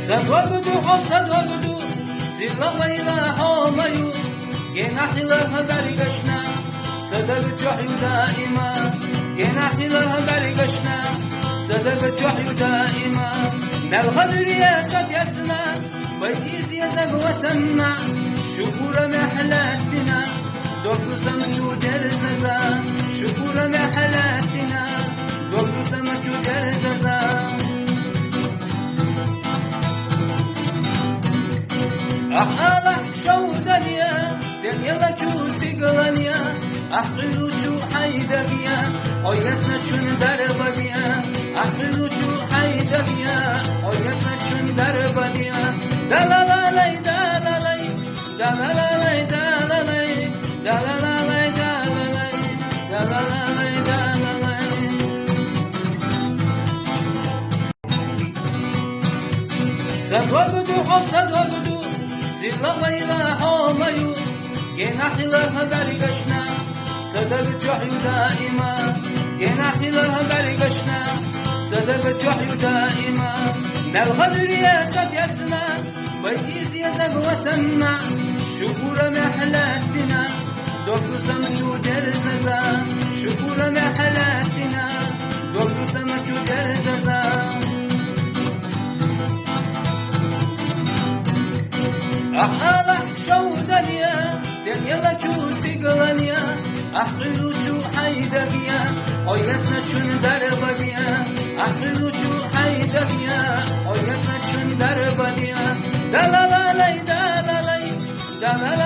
صدوقدو خب صدوقدو زیلا ویلا حامیو گناهی‌لرها برگشتن صدق جوحی دائما گناهی‌لرها برگشتن صدق جوحی دائما نلغدریه قدیسنا ویدیزی زغوسنا شکور محلاتنا دکتر سمجو درززا شکور محلاتنا دکتر سمجو درززا أحاله شودنيا سنيلا جوزي قلنيا أحلو شو حيدبيا أويسنا شن دربيا أحلو شو حيدبيا أويسنا شن دربيا دلالي دلالي دلالي دلالي دلالي دلالي دلالي دلالي صدوقدو خب صدوقدو زیلا ویلا حامیو گناهی‌لرها برگشتن صدق جوحی دائما گناهی‌لرها برگشتن صدق جوحی دائما نلغدریه قدیسنا ویدیزی زغوسنا شکور محلاتنا دکتر سمجو درززا شکور محلاتنا دکتر سمجو درززا أحاله شودنيا سنيلا جوزي قلنيا أحلو شو حيدبيا أويسنا شن دربيا أحلو شو حيدبيا أويسنا شن دربيا دلالي دلالي دلالي